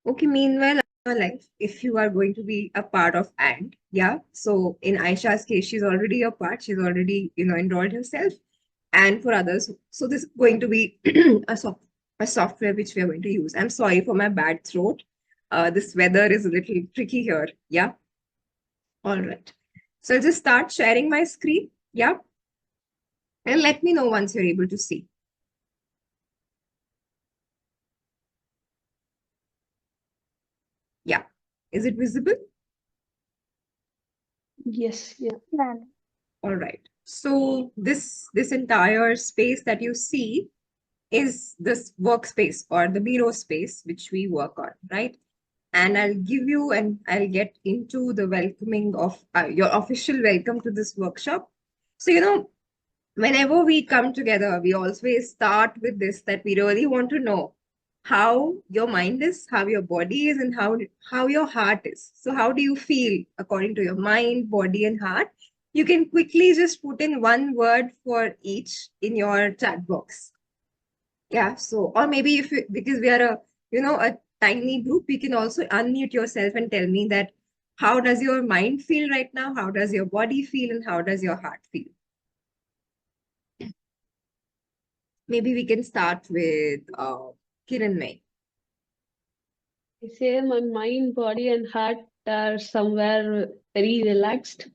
Okay, meanwhile, like if you are going to be a part of AND, yeah. So in Aisha's case, she's already a part, she's already, enrolled herself. And for others, so this is going to be a software which we are going to use. I'm sorry for my bad throat. This weather is a little tricky here. Yeah. All right. So I'll just start sharing my screen. Yeah. And let me know once you're able to see. Yeah. Is it visible? Yes, yeah. All right. So this entire space that you see is this workspace or the Miro space which we work on, right? And I'll give you and I'll get into the welcoming of your official welcome to this workshop. So, whenever we come together, we always start with this that we really want to know how your mind is, how your body is, and how your heart is. So, how do you feel according to your mind, body, and heart? You can quickly just put in one word for each in your chat box. Yeah. So, or maybe if you, because we are a tiny group, we can also unmute yourself and tell me that how does your mind feel right now? How does your body feel? And how does your heart feel? Maybe we can start with Kiran May. I say my mind, body, and heart are somewhere very relaxed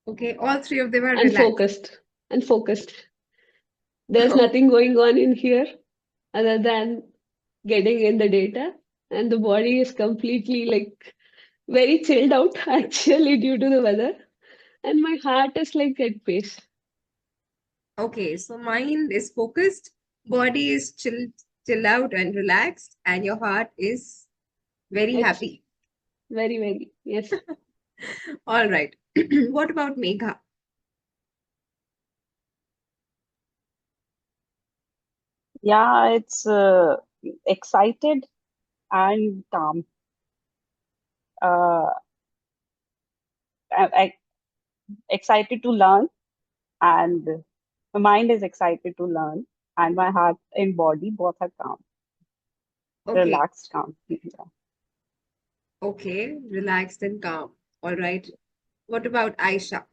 Okay, all three of them are and relaxed. focused. There's nothing going on in here other than getting in the data, and the body is completely like very chilled out actually due to the weather, and my heart is like at pace. Okay, so mind is focused, body is chill out and relaxed, and your heart is very It's happy. very, yes. All right. What about Megha? Yeah, it's excited and calm. Uh, I excited to learn, and my mind is excited to learn, and my heart and body both are calm, Okay, relaxed, calm. Yeah. okay, relaxed and calm. All right. What about Aisha?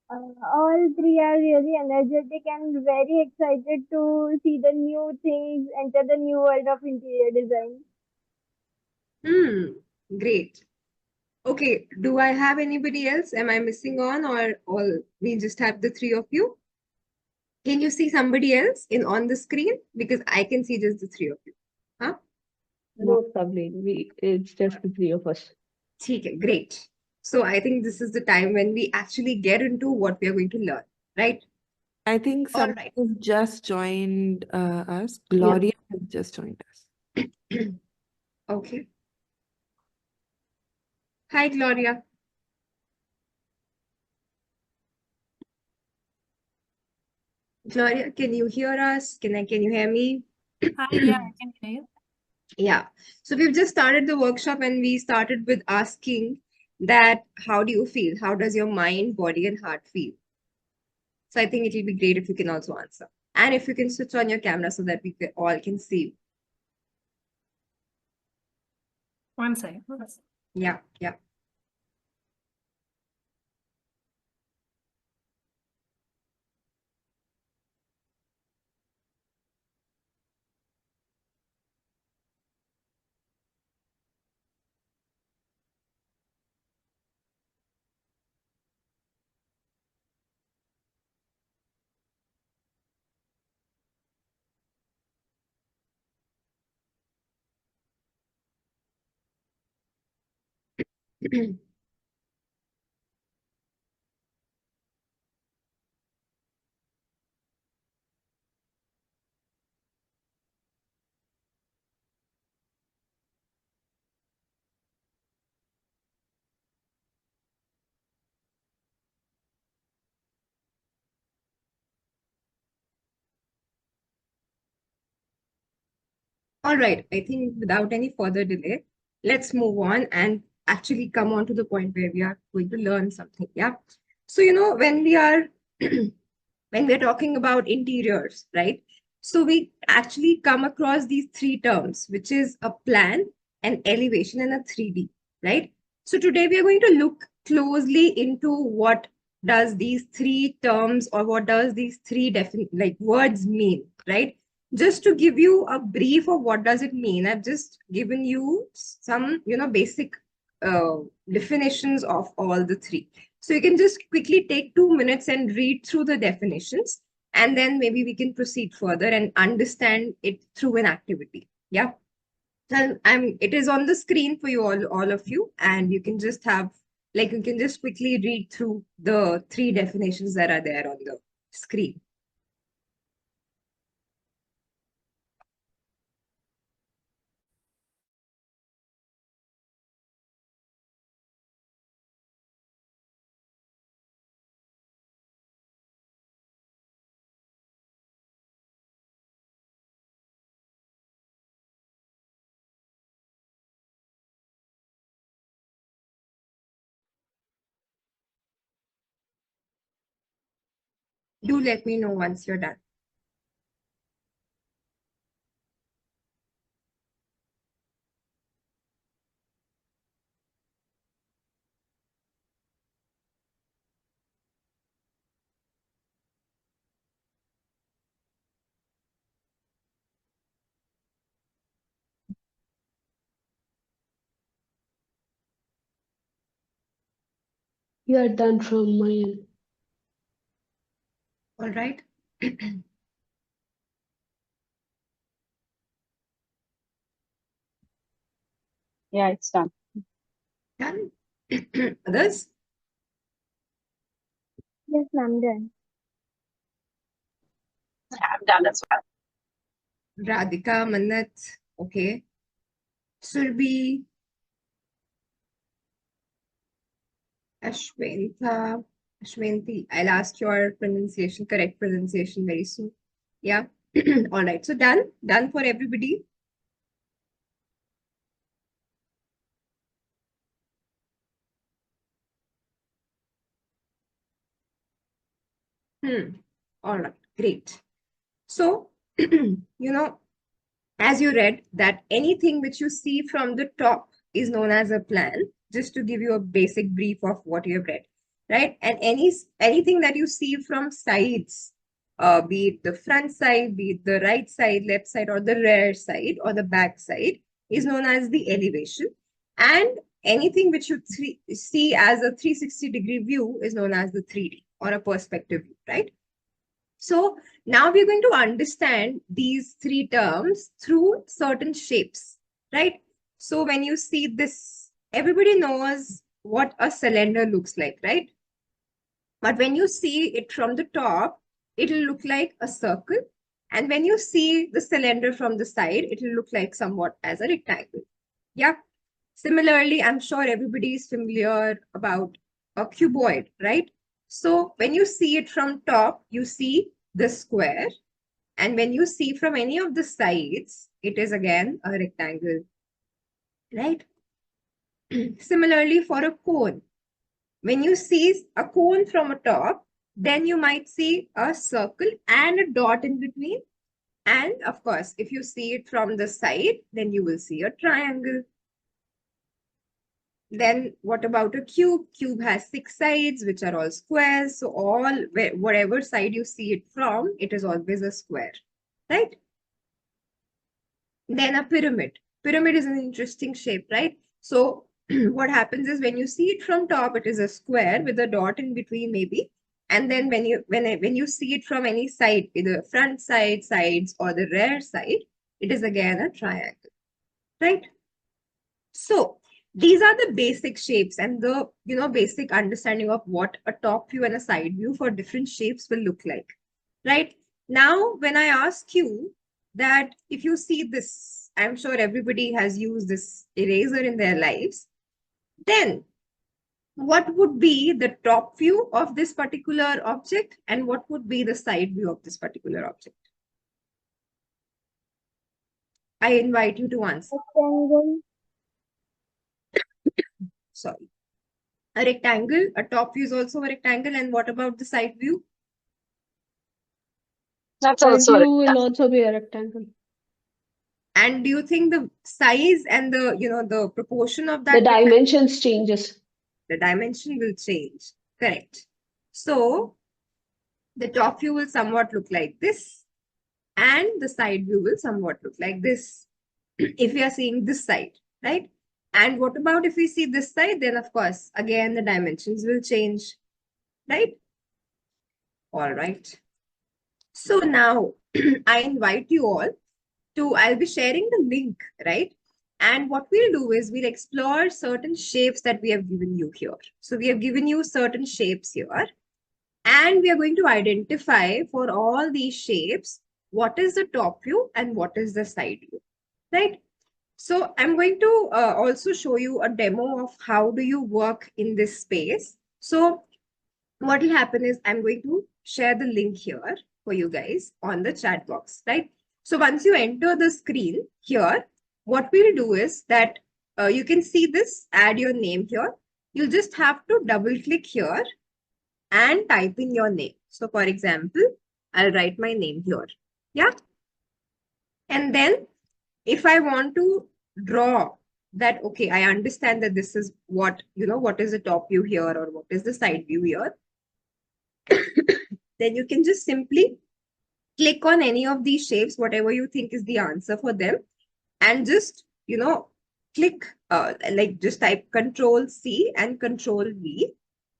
All three are really energetic and very excited to see the new things, enter the new world of interior design. Great. Okay, do I have anybody else? Am I missing on or all we just have the three of you? Can you see somebody else in on the screen? Because I can see just the three of you. Huh? No, Sabrine, it's just the three of us. Okay, great. So I think this is the time when we actually get into what we are going to learn, right? I think All someone right. has just joined us. Yeah. Gloria has just joined us. Okay. Hi, Gloria. Gloria, can you hear us? Can you hear me? Hi, yeah, I can hear you. Yeah. So we've just started the workshop and we started with asking that how do you feel? How does your mind, body, and heart feel? So I think it'll be great if you can also answer. And if you can switch on your camera so that all can see you. One second. Yeah, yeah. All right. I think without any further delay, let's move on and actually come on to the point where we are going to learn something. Yeah. So, when we are when we're talking about interiors, right? So we actually come across these three terms, which is a plan, an elevation, and a 3D, right? So today we are going to look closely into what does these three terms or what does these three words mean, right? Just to give you a brief of what does it mean, I've just given you some, basic uh, definitions of all the three. So you can just quickly take 2 minutes and read through the definitions, and then maybe we can proceed further and understand it through an activity. Yeah. And it is on the screen for you all of you, and you can just you can just quickly read through the three definitions that are there on the screen. Do let me know once you're done. You are done from my end. All right. Yeah, it's done. Done. Others? Yes, ma'am, done. I'm done as well. Radhika, Mannat. Okay. Surbi, Ashwenti. I'll ask your correct pronunciation very soon. Yeah. All right. So done. Done for everybody. All right. Great. So, as you read, that anything which you see from the top is known as a plan, just to give you a basic brief of what you have read, right? And anything that you see from sides, be it the front side, be it the right side, left side, or the rear side, or the back side, is known as the elevation. And anything which you see as a 360-degree view is known as the 3D or a perspective view, right? So now we're going to understand these three terms through certain shapes, right? So when you see this, everybody knows what a cylinder looks like, right? But when you see it from the top, it'll look like a circle. And when you see the cylinder from the side, it'll look like somewhat as a rectangle. Yeah. Similarly, I'm sure everybody is familiar about a cuboid, right? So when you see it from top, you see the square. And when you see from any of the sides, it is again a rectangle, right? Similarly, for a cone, when you see a cone from a top, then you might see a circle and a dot in between. And of course, if you see it from the side, then you will see a triangle. Then what about a cube? Cube has 6 sides, which are all squares. So whatever side you see it from, it is always a square, right? Then a pyramid. Pyramid is an interesting shape, right? So what happens is when you see it from top, it is a square with a dot in between maybe. And then when you see it from any side, either front side, sides, or the rear side, it is again a triangle, right? So these are the basic shapes and the basic understanding of what a top view and a side view for different shapes will look like, right? Now, when I ask you that if you see this, I'm sure everybody has used this eraser in their lives, then what would be the top view of this particular object and what would be the side view of this particular object? I invite you to answer. Rectangle. Sorry. A rectangle, a top view is also a rectangle. And what about the side view? That's Front also a view will rectangle. also be a rectangle. And do you think the size and the, the proportion of The that dimensions changes. the dimension will change? Correct. So the top view will somewhat look like this, and the side view will somewhat look like this if we are seeing this side, right? And what about if we see this side? Then, of course, again, the dimensions will change, right? All right. So now I invite you all to, I'll be sharing the link, right? And what we'll do is we'll explore certain shapes that we have given you here. So we have given you certain shapes here, and we are going to identify for all these shapes, what is the top view and what is the side view, right? So I'm going to also show you a demo of how do you work in this space. So what will happen is I'm going to share the link here for you guys on the chat box, right? So once you enter the screen here, what we'll do is that you can see this, add your name here. You'll just have to double click here and type in your name. So for example, I'll write my name here. Yeah. And then if I want to draw that, okay, I understand that this is what, what is the top view here or what is the side view here, then you can just simply click on any of these shapes, whatever you think is the answer for them, and just, click, like just type Control C and Control V,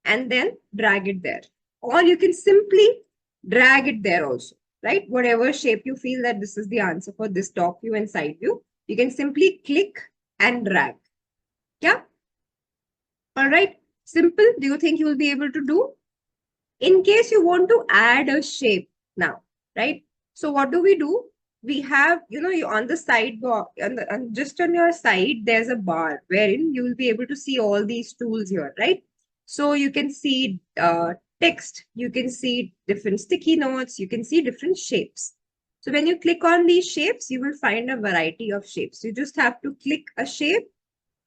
and then drag it there. Or you can simply drag it there also, right? Whatever shape you feel that this is the answer for this top view and side view, you can simply click and drag. Yeah. All right. Simple. Do you think you will be able to do? In case you want to add a shape now, right? So what do? We have, you on the side bar, just on your side, there's a bar wherein you will be able to see all these tools here, right? So you can see text, you can see different sticky notes, you can see different shapes. So when you click on these shapes, you will find a variety of shapes. You just have to click a shape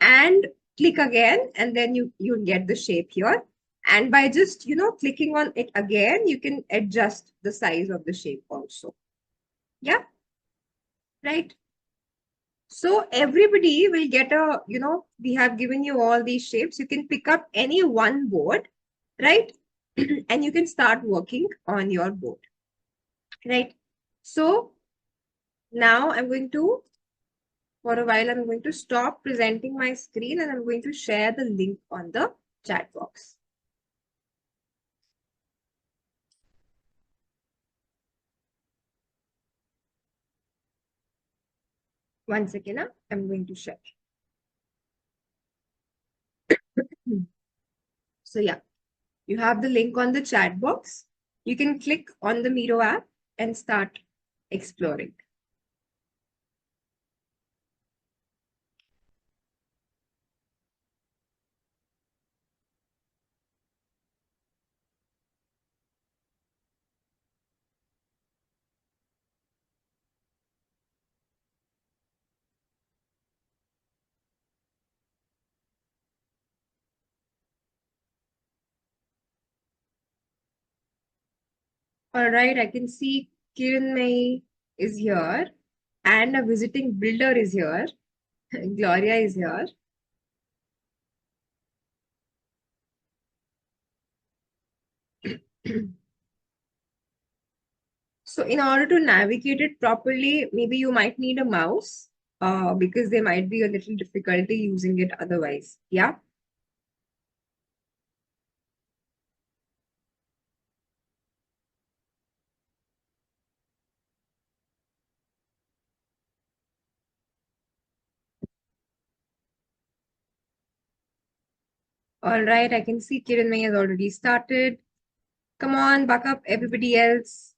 and click again, and then you'll get the shape here. And by just, clicking on it again, you can adjust the size of the shape also. Yeah, right. So everybody will get a, we have given you all these shapes. You can pick up any one board, right? And you can start working on your board, right? So now for a while, I'm going to stop presenting my screen and I'm going to share the link on the chat box. One second, I'm going to share. So yeah, you have the link on the chat box. You can click on the Miro app and start exploring. All right, I can see Kiran May is here and a visiting builder is here. Gloria is here. So in order to navigate it properly, maybe you might need a mouse because there might be a little difficulty using it otherwise. Yeah. All right, I can see Kiran May has already started. Come on, buck up, everybody else.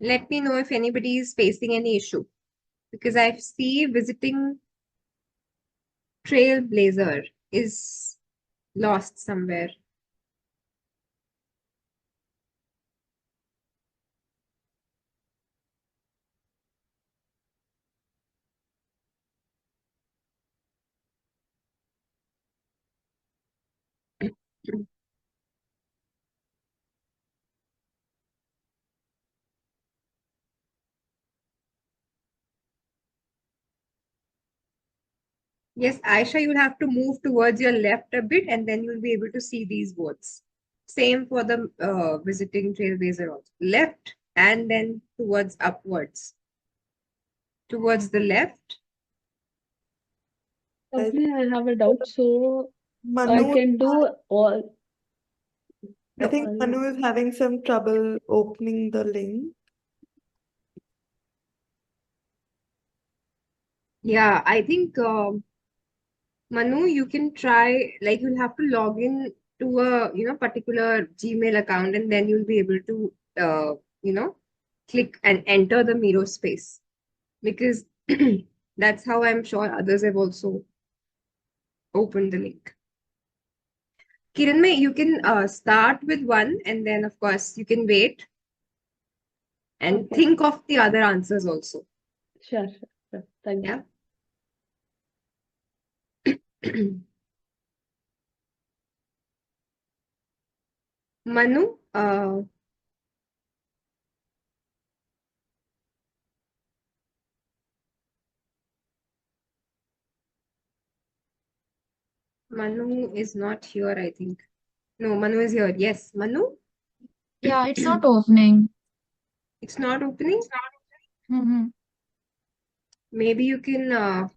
Let me know if anybody is facing any issue, because I see visiting trailblazer is lost somewhere. Yes, Aisha, you'll have to move towards your left a bit and then you'll be able to see these boards. Same for the visiting trailblazer also. Left and then towards upwards. Towards the left. I Actually, I have a doubt. So I Manu, can do all. I think all- Manu is having some trouble opening the link. Yeah, I think Manu, you can try, like you'll have to log in to a, particular Gmail account and then you'll be able to, you know, click and enter the Miro space because that's how I'm sure others have also opened the link. Kiranmay, you can start with one and then, of course, you can wait and Okay. think of the other answers also. Sure, sure, sure. Thank you. Yeah. Manu, Manu is not here, I think. No, Manu is here. Yes, Manu, Yeah, it's not opening. it's not opening. Mm-hmm. Maybe you can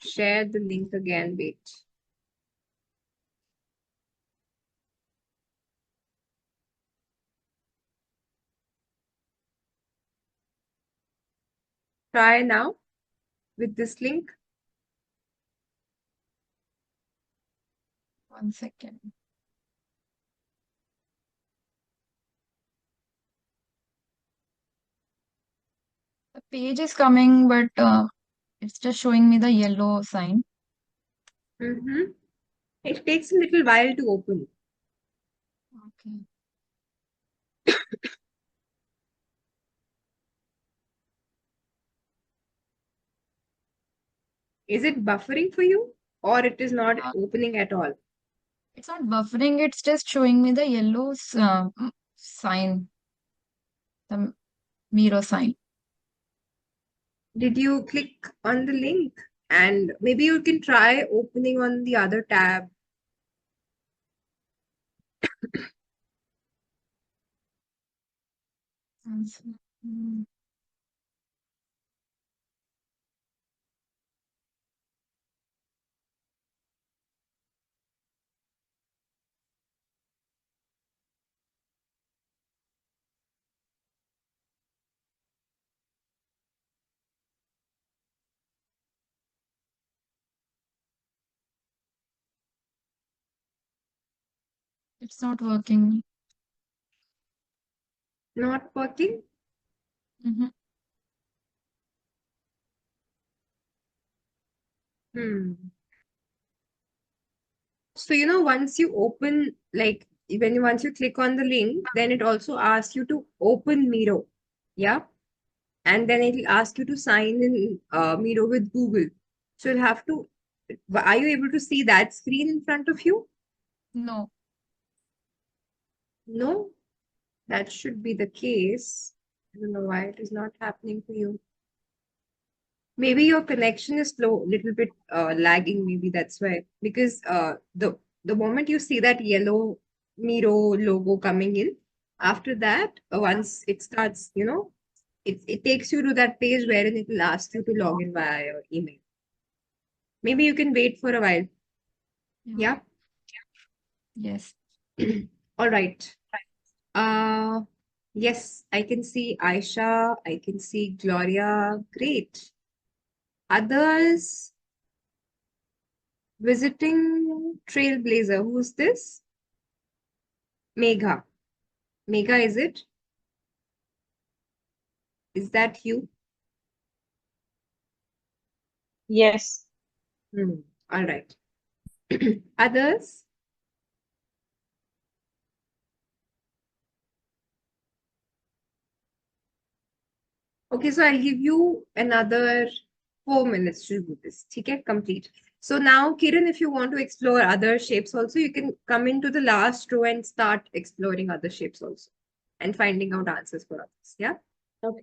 share the link again. Wait. Try now with this link. One second. The page is coming, but it's just showing me the yellow sign. Mm-hmm. It takes a little while to open. Okay. Is it buffering for you or it is not Uh, opening at all? It's not buffering, it's just showing me the yellow sign, the Miro sign. Did you click on the link? And maybe you can try opening on the other tab. Mm. It's not working. Not working? Mm-hmm. Hmm. So, once you open, like once you click on the link, then it also asks you to open Miro. Yeah. And then it'll ask you to sign in Miro with Google. So you'll have to, are you able to see that screen in front of you? No. No, that should be the case. I don't know why it is not happening for you. Maybe your connection is slow, little bit lagging. Maybe that's why. Because the moment you see that yellow Miro logo coming in, after that, once it starts, it takes you to that page wherein it will ask you to log in via your email. Maybe you can wait for a while. Yeah. Yes. All right. Yes, I can see Aisha. I can see Gloria. Great. Others visiting Trailblazer. Who's this? Megha. Megha, is it? Is that you? Yes. All right. Others? Okay, so I'll give you another 4 minutes to do this. Okay, complete. So now, Kiran, if you want to explore other shapes also, you can come into the last row and start exploring other shapes also and finding out answers for others. Yeah. Okay.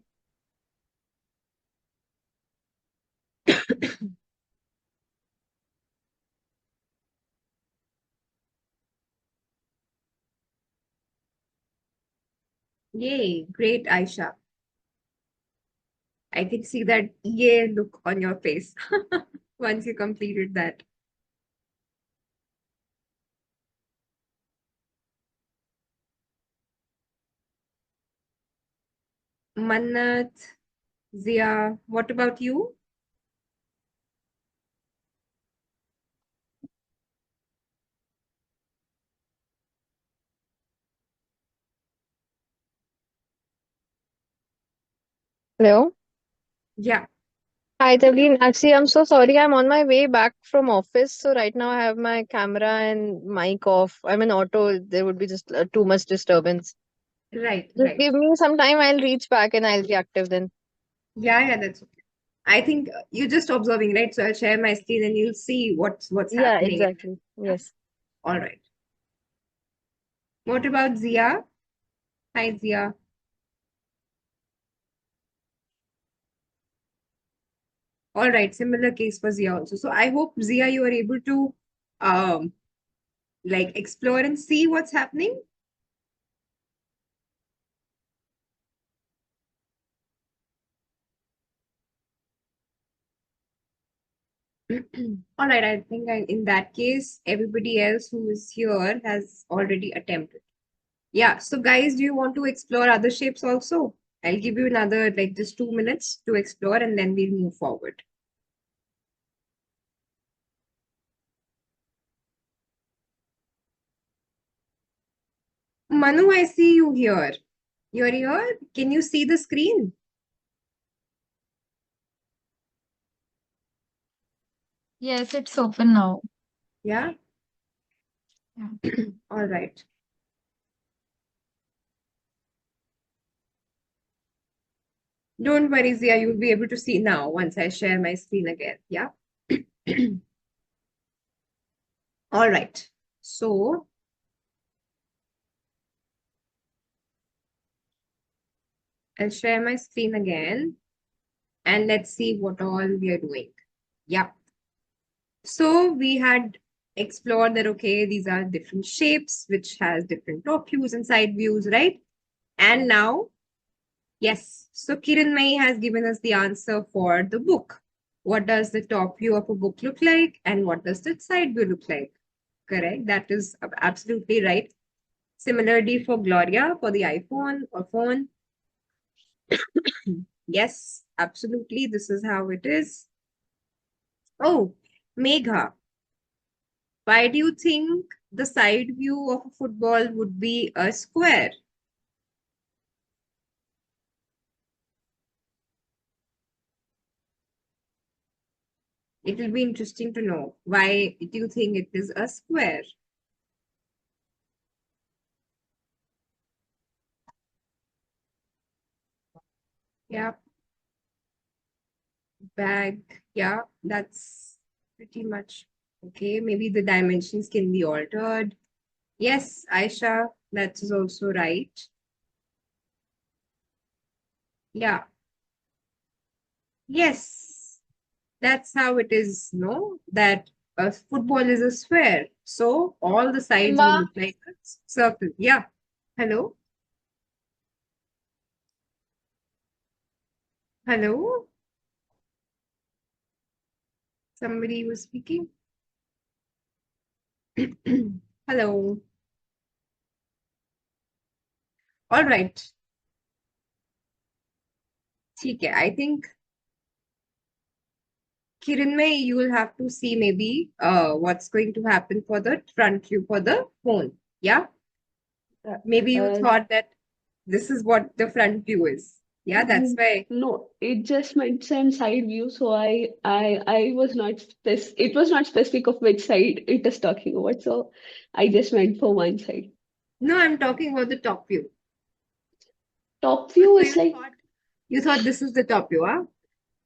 Yay, great, Aisha. I can see that yay look on your face once you completed that. Mannat, Zia, what about you? Hello. Yeah, Hi, Tavleen. Actually, I'm so sorry. I'm on my way back from office. So right now I have my camera and mic off. I'm in auto. There would be just too much disturbance. right, Just right. give me some time. I'll reach back and I'll be active then. Yeah, that's okay. I think you're just observing, right? So I'll share my screen and you'll see what's Yeah, happening. exactly. Yeah? Yes. All right. What about Zia? Hi, Zia. All right, similar case for Zia also. So I hope Zia, you are able to um like explore and see what's happening. All right, I think in that case, everybody else who is here has already attempted. Yeah, so guys, do you want to explore other shapes also? I'll give you another like just 2 minutes to explore and then we'll move forward. Manu, I see you here. You're here. Can you see the screen? Yes, it's open now. Yeah. Yeah. All right. Don't worry, Zia, you'll be able to see now once I share my screen again. Yeah. All right. So I'll share my screen again and let's see what all we are doing. Yeah. So we had explored that, okay, these are different shapes which has different top views and side views, right? And now, yes, so Kiranmai has given us the answer for the book. What does the top view of a book look like and what does the side view look like? Correct. That is absolutely right. Similarly for Gloria, for the iPhone or phone. Yes, absolutely. This is how it is. Oh, Megha, why do you think the side view of a football would be a square? It will be interesting to know why do you think it is a square? Yeah, bag. Yeah, that's pretty much okay. Maybe the dimensions can be altered. Yes, Aisha, that is also right. Yeah. Yes, that's how it is, no? That a football is a square. So all the sides will Ma, look like a circle. Yeah. Hello? Hello? Somebody was speaking? Hello. All right. ठीक है. I think Kiranmay, you will have to see maybe what's going to happen for the front view for the phone. Yeah. Uh, Maybe you uh, thought that this is what the front view is. Yeah, that's why. no, it just mentioned side view, so I was not it was not specific of which side it is talking about, so I just went for one side. No, I'm talking about the top view. Top So view is like, you thought this is the top view, huh?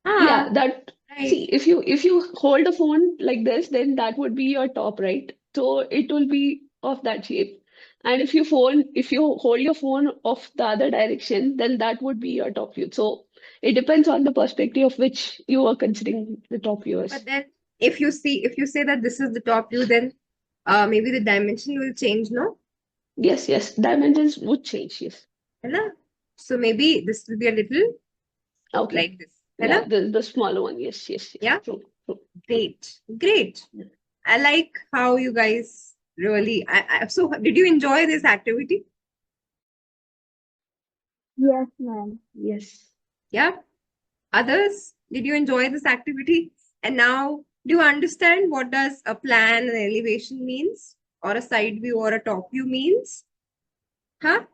yeah, Ah, that, right. see, if you hold a phone like this, then that would be your top, right? So it will be of that shape. And if you hold your phone of the other direction, then that would be your top view. So it depends on the perspective of which you are considering the top view as. But then if you say that this is the top view, then maybe the dimension will change, no? Yes, yes, dimensions would change, yes. है ना? So maybe this will be a little Okay. like this. है Yeah, ना? the smaller one. Yes, yes, yes. Yeah. True, true. Great. Great. Yeah. I like how you guys really. So, did you enjoy this activity? Yes, ma'am. Yes. Yeah. Others, did you enjoy this activity? And now, do you understand what does a plan and elevation means, or a side view or a top view means? Huh?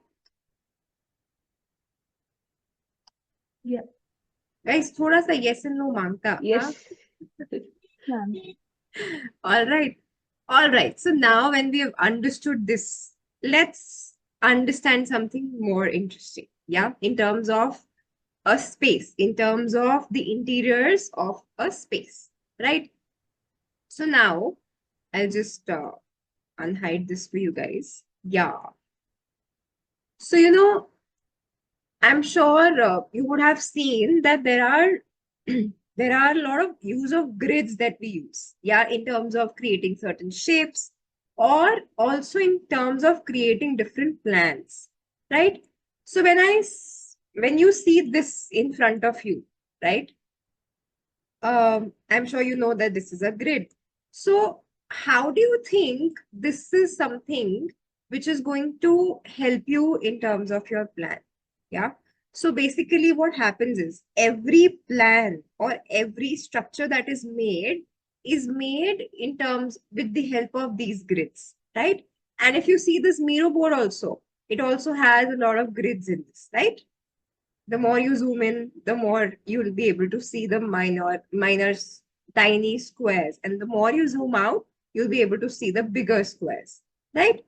Yeah. Guys, थोड़ा सा yes and no मांगता. Yes. Ma'am. All right. All right. So now when we have understood this, let's understand something more interesting. Yeah. In terms of a space, in terms of the interiors of a space, right? So now I'll just unhide this for you guys. Yeah. So, I'm sure you would have seen that there are there are a lot of use of grids that we use, yeah, in terms of creating certain shapes or also in terms of creating different plans, right? So when you see this in front of you, right? I'm sure you know that this is a grid. So how do you think this is something which is going to help you in terms of your plan? Yeah. So basically what happens is every plan or every structure that is made in terms with the help of these grids, right? And if you see this Miro board also, it also has a lot of grids in this, right? The more you zoom in, the more you'll be able to see the minor tiny squares. And the more you zoom out, you'll be able to see the bigger squares, right?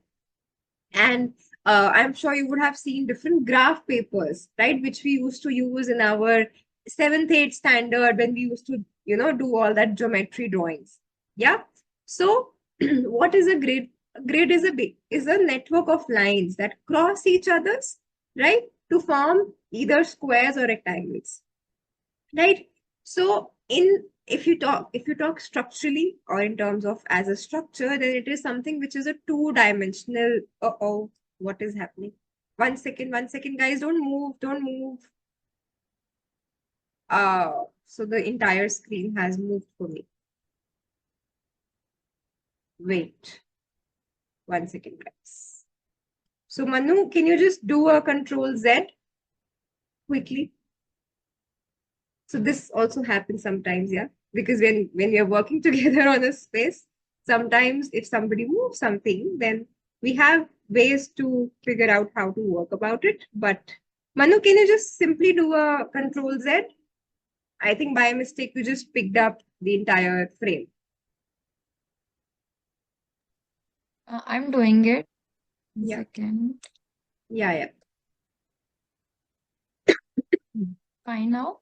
And I'm sure you would have seen different graph papers, right? Which we used to use in our 7th, 8th standard when we used to, do all that geometry drawings. Yeah. So what is a grid? A grid is a network of lines that cross each other's, right? To form either squares or rectangles, right? So if you talk structurally or in terms of as a structure, then it is something which is a two-dimensional. Oh, what is happening? 1 second, guys, don't move. So the entire screen has moved for me. Wait, 1 second, guys. So Manu, can you just do a Control Z quickly? So this also happens sometimes, yeah, because when you're working together on a space, sometimes if somebody moves something, then we have ways to figure out how to work about it. But Manu, can you just simply do a Control Z? I think by mistake you just picked up the entire frame. I'm doing it. Yeah. Second. Yeah. Fine now.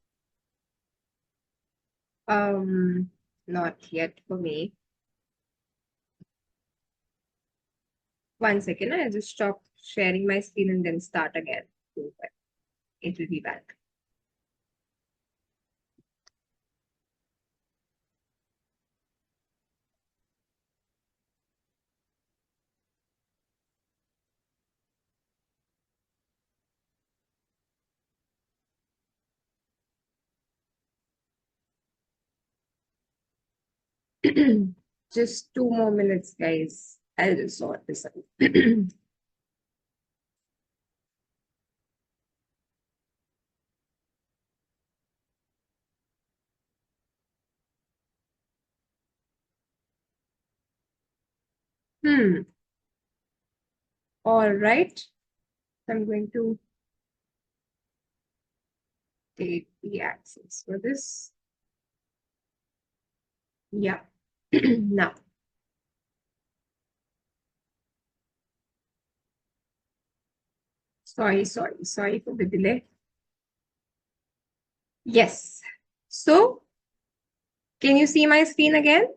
Not yet for me. 1 second, I'll just stop sharing my screen and then start again. It will be back. Just 2 more minutes, guys. I'll just sort this out. All right. I'm going to take the axis for this. Yeah. Now. Sorry for the delay. Yes. So, can you see my screen again?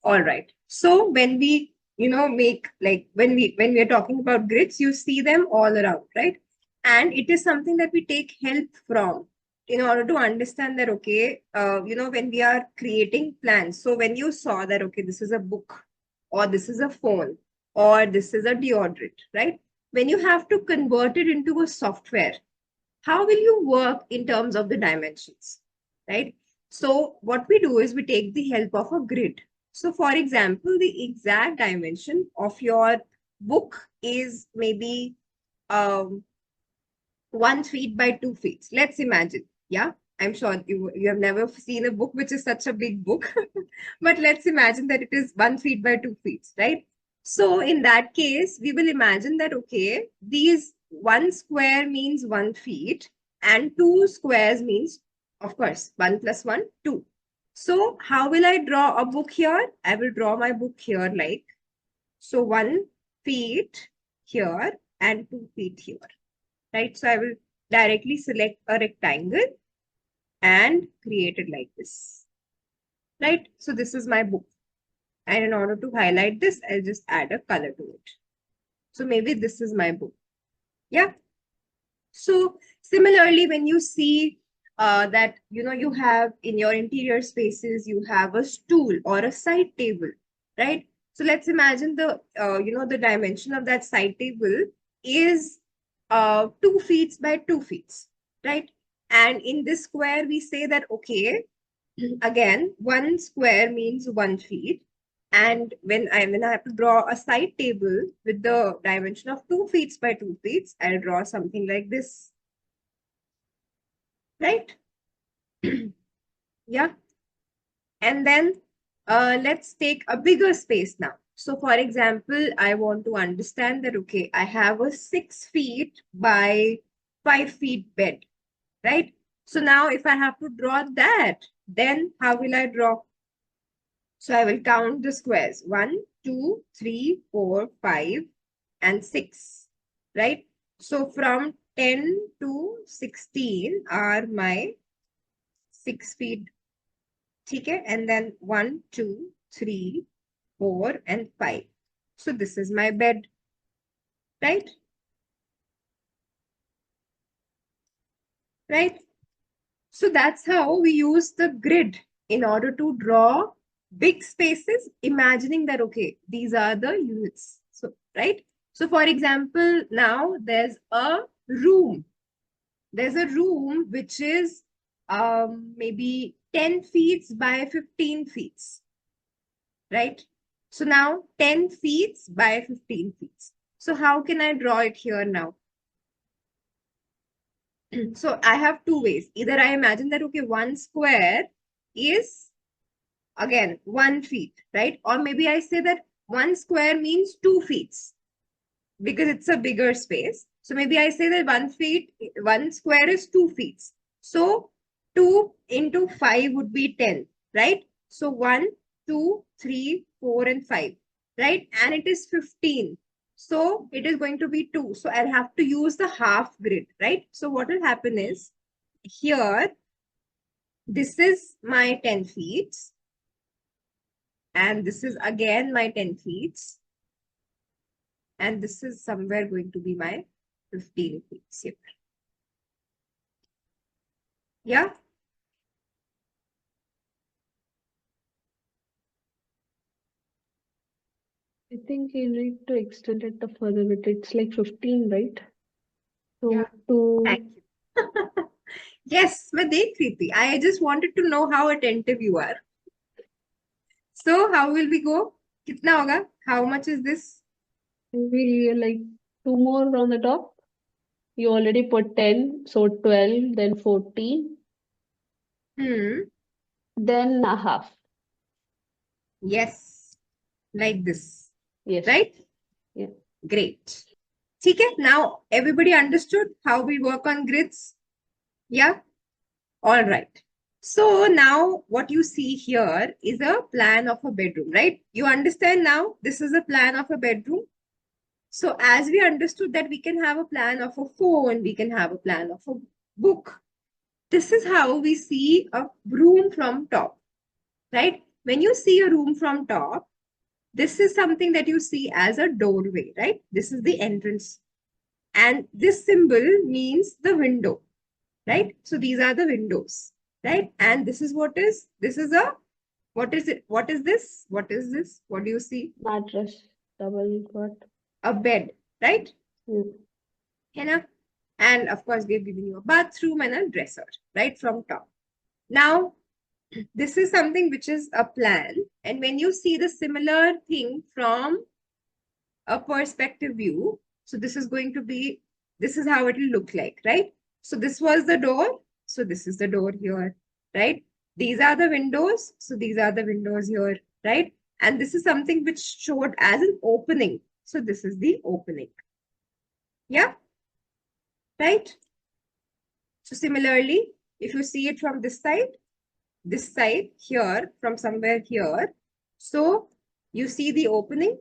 All right. So when we, make like when we are talking about grids, you see them all around, right? And it is something that we take help from in order to understand that, okay, when we are creating plans. So when you saw that, okay, this is a book or this is a phone or this is a deodorant, right? when you have to convert it into a software, how will you work in terms of the dimensions, right? So what we do is we take the help of a grid. So for example, the exact dimension of your book is maybe um, 1 feet by 2 feet. Let's imagine. Yeah, I'm sure you have never seen a book which is such a big book, but let's imagine that it is 1 feet by 2 feet, right? So in that case, we will imagine that, okay, these 1 square means 1 feet and 2 squares means, of course, 1 plus 1, 2. So how will I draw a book here? I will draw my book here like, so 1 feet here and 2 feet here, right? So I will directly select a rectangle and create it like this, right? So this is my book. And in order to highlight this, I'll just add a color to it. So maybe this is my book. Yeah. So similarly, when you see that, you have in your interior spaces, you have a stool or a side table, right? So let's imagine the dimension of that side table is 2 feet by 2 feet, right? And in this square, we say that, okay, again, 1 square means 1 feet. And when I have to draw a side table with the dimension of 2 feet by 2 feet, I'll draw something like this, right? Yeah. And then let's take a bigger space now. So for example, I want to understand that, okay, I have a 6 feet by 5 feet bed, right? So now if I have to draw that, then how will I draw? So I will count the squares. 1, 2, 3, 4, 5, and 6, right? So from 10 to 16 are my 6 feet. Okay? And then 1, 2, 3, 4, and 5. So this is my bed, right? Right? So that's how we use the grid in order to draw big spaces, imagining that, okay, these are the units. So, right? So for example, now there's a room. There's a room which is maybe 10 feet by 15 feet, right? So now 10 feet by 15 feet. So how can I draw it here now? So I have two ways. Either I imagine that, okay, 1 square is again 1 feet, right? Or maybe I say that 1 square means 2 feet because it's a bigger space. So maybe I say that 1 feet, 1 square is 2 feet. So 2 into 5 would be 10, right? So 1, 2, 3, 4, and 5, right? And it is 15. So it is going to be 2. So I'll have to use the half grid, right? So what will happen is here, this is my 10 feet. And this is again my 10 feet. And this is somewhere going to be my 15 feet here. Yeah. I think you need to extend it a further bit. It's like 15, right? So Yeah. to Thank you. Yes, मैं देख रही थी. I just wanted to know how attentive you are. So how will we go? कितना होगा? How much is this? maybe like 2 more on the top. You already put 10, so 12, then 14, then a half. Yes, like this. Yes. Right? Yeah. Great. Okay, now everybody understood how we work on grids? Yeah? All right. So now what you see here is a plan of a bedroom, right? You understand now this is a plan of a bedroom. So as we understood that we can have a plan of a phone, we can have a plan of a book. This is how we see a room from top, right? When you see a room from top, this is something that you see as a doorway, right? This is the entrance. And this symbol means the window, right? So these are the windows, right? And this is what is a, what is it? What is this? What is this? What do you see? Mattress, double cot. A bed, right? Mm. है ना? And of course, we have given you a bathroom and a dresser, right, from top. Now, this is something which is a plan. And when you see the similar thing from a perspective view, so this is going to be, this is how it will look like, right? So this was the door. So this is the door here, right? These are the windows. So these are the windows here, right? And this is something which showed as an opening. So this is the opening. Yeah, right? So similarly, if you see it from this side here, from somewhere here, so you see the opening,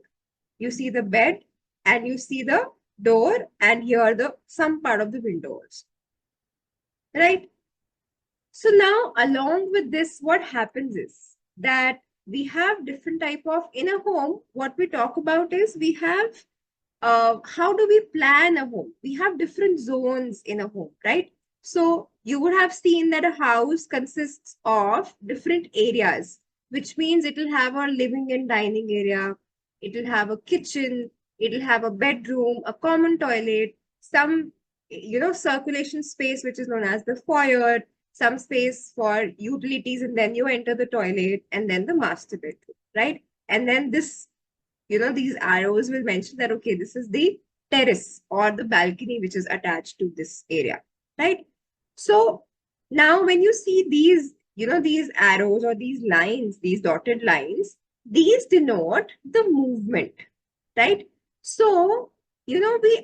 you see the bed, and you see the door, and here the some part of the windows, right? So now along with this, what happens is that we have different type of, in a home, what we talk about is we have how do we plan a home? We have different zones in a home, right? So you would have seen that a house consists of different areas, which means it will have a living and dining area, it will have a kitchen, it will have a bedroom, a common toilet, some, circulation space, which is known as the foyer, some space for utilities, and then you enter the toilet, and then the master bedroom, right? And then this, these arrows will mention that, okay, this is the terrace or the balcony which is attached to this area, right? So now when you see these, these arrows or these lines, these dotted lines, these denote the movement, right? So, we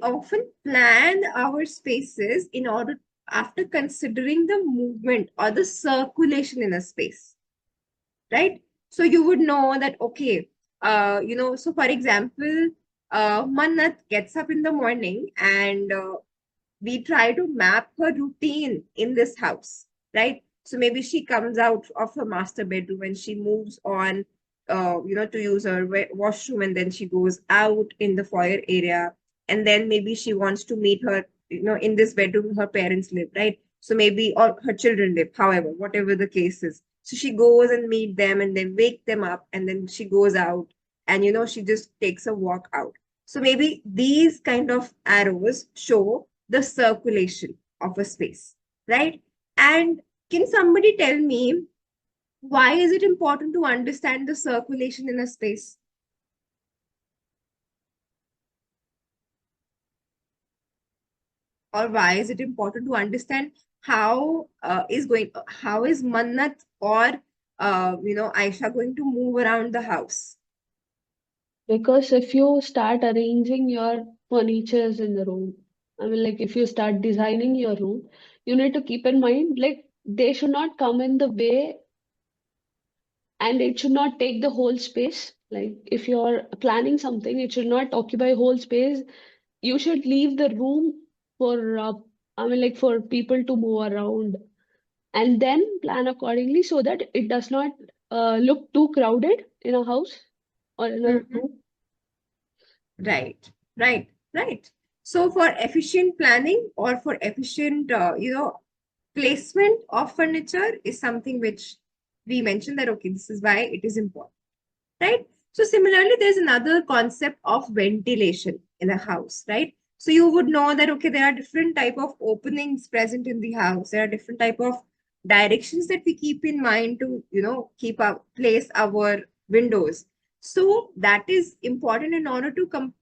often plan our spaces in order, after considering the movement or the circulation in a space, right? So you would know that, okay, so for example, Mannat gets up in the morning and we try to map her routine in this house, right? So maybe she comes out of her master bedroom and she moves on, to use her washroom, and then she goes out in the foyer area, and then maybe she wants to meet her, in this bedroom her parents live, right? So maybe, or her children live, however, whatever the case is. So she goes and meet them and then wake them up, and then she goes out and, she just takes a walk out. So maybe these kind of arrows show the circulation of a space, right? And can somebody tell me, why is it important to understand the circulation in a space? Or why is it important to understand how is Mannat or Aisha going to move around the house? Because if you start arranging your furnitures in the room, I mean, like if you start designing your room, you need to keep in mind, like they should not come in the way and it should not take the whole space. Like if you're planning something, it should not occupy whole space. You should leave the room for, I mean, like for people to move around and then plan accordingly so that it does not look too crowded in a house or in a room. Right, right, right. So for efficient planning or for efficient, placement of furniture is something which we mentioned that, okay, this is why it is important, right? So similarly, there's another concept of ventilation in a house, right? So you would know that, okay, there are different type of openings present in the house. There are different type of directions that we keep in mind to, place our windows. So that is important in order to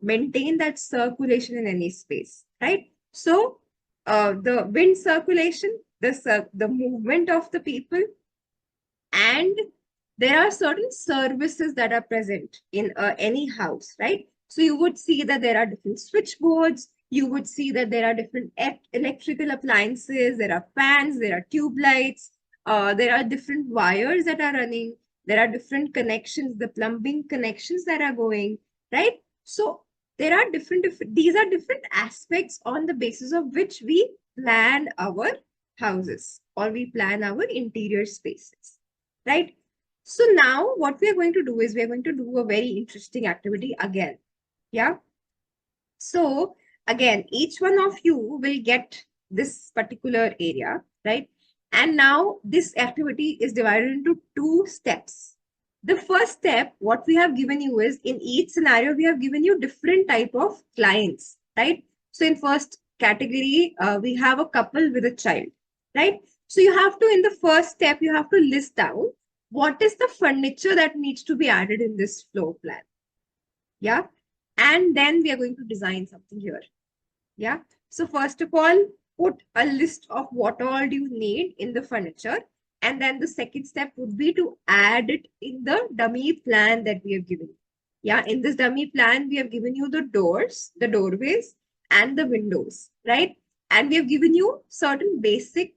maintain that circulation in any space, right? So the wind circulation, the movement of the people, and there are certain services that are present in any house, right? So you would see that there are different switchboards, you would see that there are different electrical appliances, there are fans, there are tube lights, there are different wires that are running, there are different connections, the plumbing connections that are going, right? So there are these are different aspects on the basis of which we plan our houses or we plan our interior spaces, right? So now what we are going to do is we are going to do a very interesting activity again. Yeah. So again, each one of you will get this particular area, right? And now this activity is divided into two steps. the first step, what we have given you is, in each scenario, we have given you different type of clients, right? So in first category, we have a couple with a child, right? So you have to, in the first step, you have to list down what is the furniture that needs to be added in this floor plan. Yeah. And then we are going to design something here. Yeah. So first of all, put a list of what all do you need in the furniture. And then the second step would be to add it in the dummy plan that we have given you. Yeah. In this dummy plan, we have given you the doors, the doorways, and the windows, right? And we have given you certain basic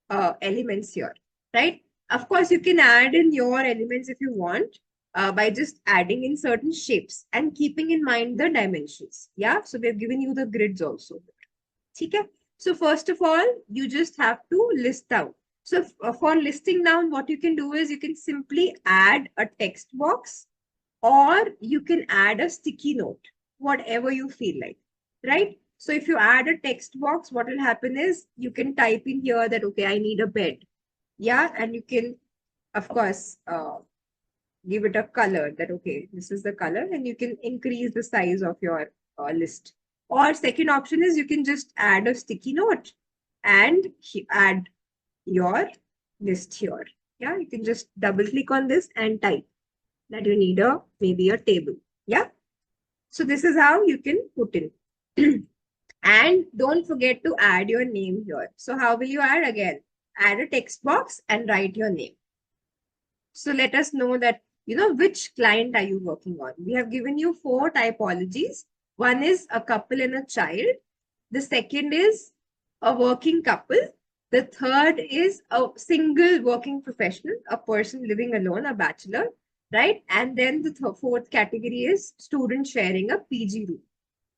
elements here, right? Of course, you can add in your elements if you want, by just adding in certain shapes and keeping in mind the dimensions. Yeah, so we have given you the grids also. Okay. So first of all, you just have to list down. So for listing down, what you can do is you can simply add a text box, or you can add a sticky note, whatever you feel like, right? So if you add a text box, what will happen is you can type in here that, okay, I need a bed. Yeah, and you can, of course, give it a color that, okay, this is the color, and you can increase the size of your list. Or second option is you can just add a sticky note and add your list here. Yeah, you can just double click on this and type that you need maybe a table. Yeah. So this is how you can put in. And don't forget to add your name here. So how will you add? Again, add a text box and write your name. So let us know that, which client are you working on? We have given you 4 typologies. One is a couple and a child. The second is a working couple. The third is a single working professional, a person living alone, a bachelor, right? And then the fourth category is student sharing a PG room.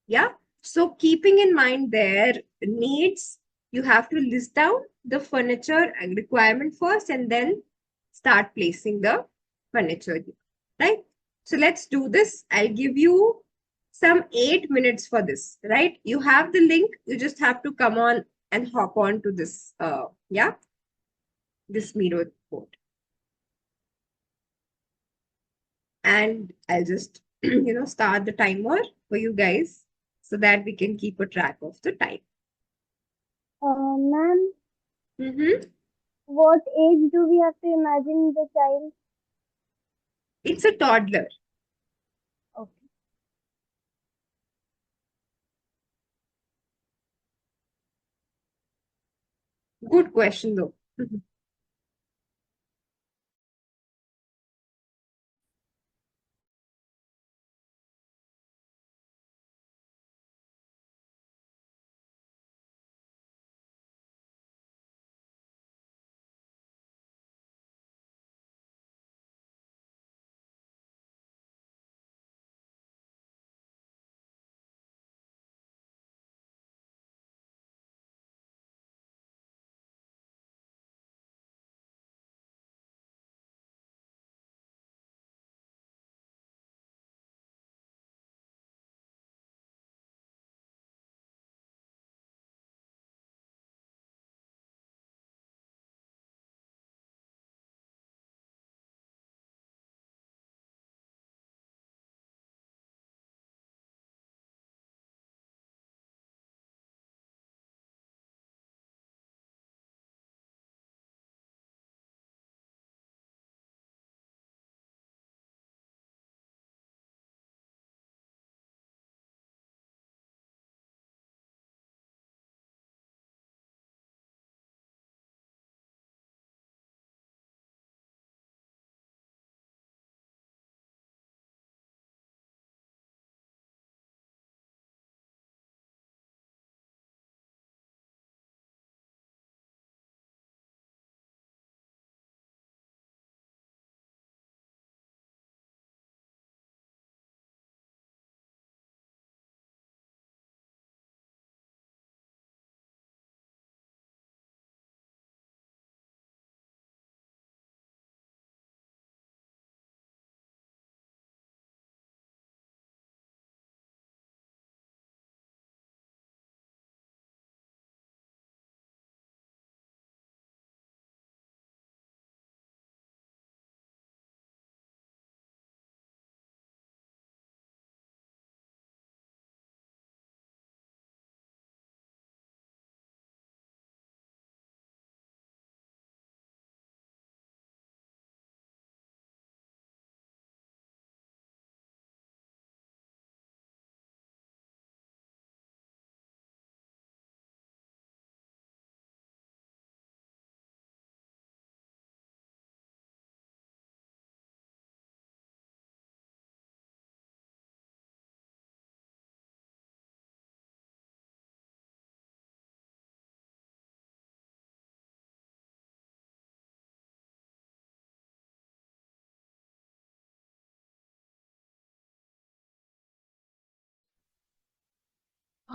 Yeah. So keeping in mind their needs, you have to list down the furniture requirement first and then start placing the furniture, right? So let's do this. I'll give you some 8 minutes for this, right? You have the link. You just have to come on and hop on to this, this Miro board. And I'll just, start the timer for you guys so that we can keep a track of the time. Ma'am, Mm-hmm. what age do we have to imagine the child? It's a toddler. Okay. Good question, though.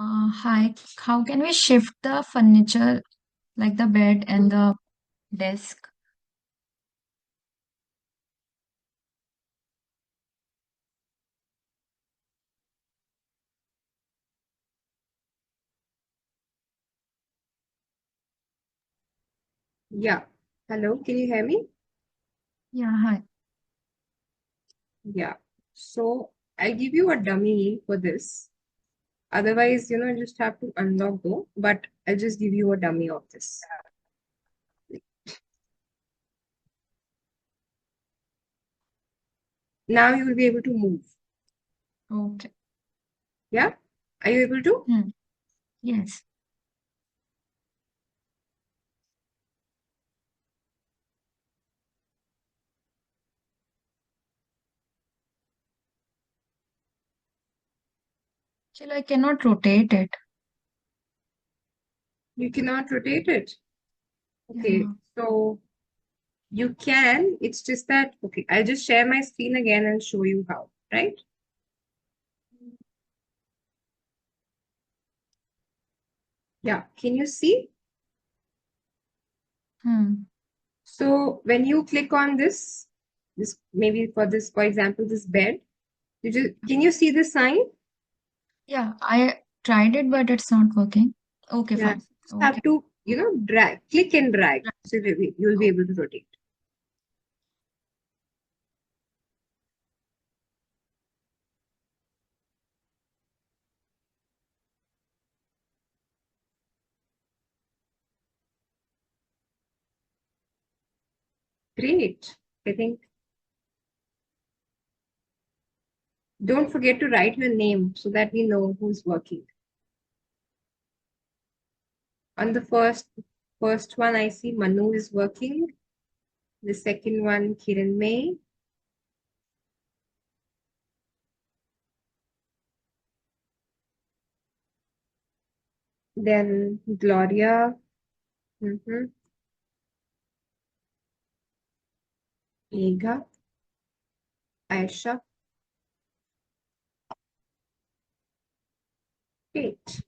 Hi, how can we shift the furniture like the bed and the desk? Yeah. Hello, can you hear me? Yeah, hi. Yeah. So I'll give you a dummy for this. Otherwise, you just have to unlock though. But I'll just give you a dummy of this. Now you will be able to move. Okay. Yeah? Are you able to? Yes. Still, I cannot rotate it. You cannot rotate it. Okay. Yeah. So you can. It's just that, okay, I'll just share my screen again and show you how, right? Yeah. Can you see? So when you click on this maybe for this, for example, this bed, can you see the sign? Yeah, I tried it, but it's not working. Okay, Yeah. fine. Just Okay. have to, click and drag. So you'll be able to rotate. Great. I think don't forget to write your name so that we know who's working. On the first one, I see Manu is working. The second one, Kiran May. Then Gloria. Megha. Aisha. Great.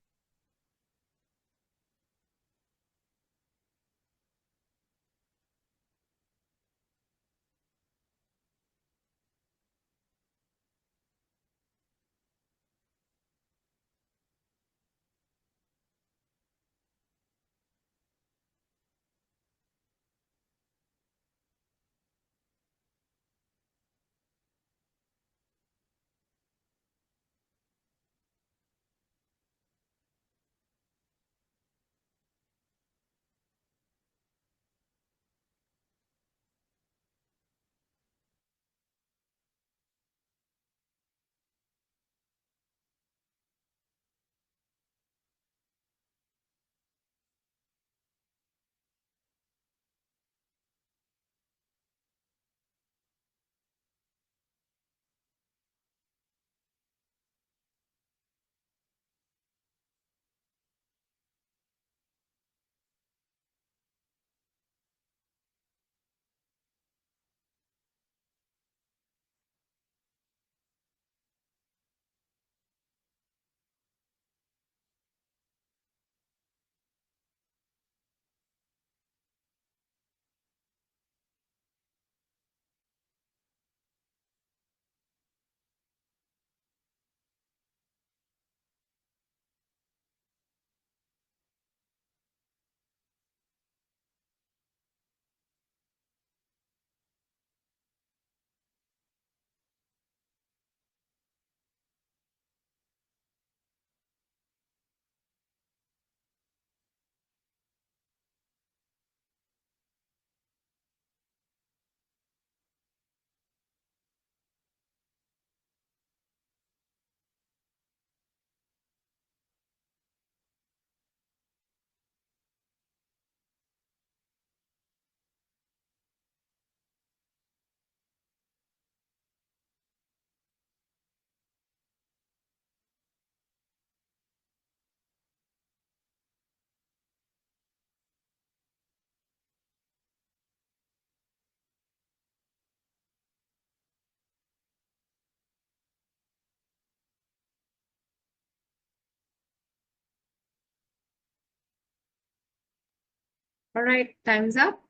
All right, time's up.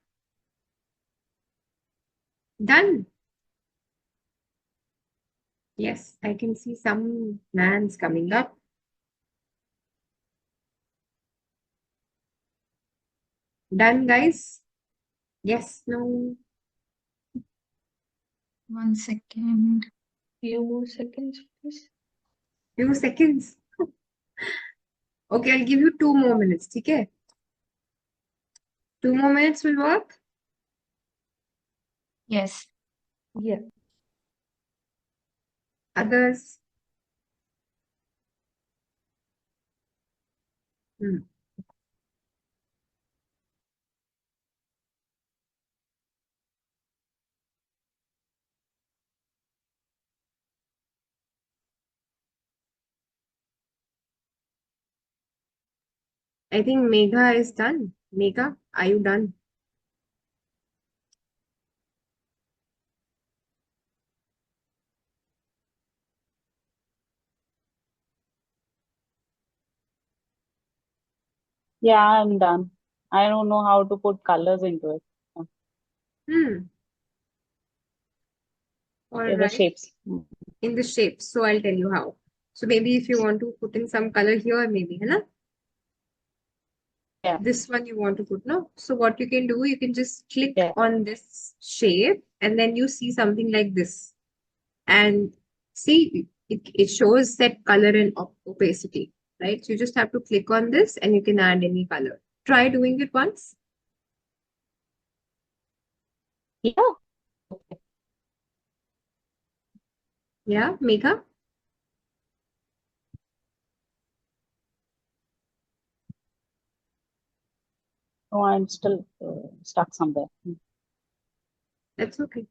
Done. Yes, I can see some plans coming up. Done, guys? Yes, no? 1 second. Few more seconds, please. Few seconds. Okay, I'll give you 2 more minutes, okay? 2 more minutes will work? Yes. Yeah. Others? Hmm. I think Megha is done. Megha, are you done? Yeah, I'm done. I don't know how to put colors into it. Hmm. All Yeah, the right. shapes. In the shapes. So I'll tell you how. So maybe if you want to put in some color here, maybe, है ना? Yeah, This one you want to put, no? So what you can do, you can just click yeah. on this shape and then you see something like this. And see, it shows that color and opacity, right? So you just have to click on this and you can add any color. Try doing it once. Yeah. Yeah, Megha? Oh, I'm still stuck somewhere. That's okay.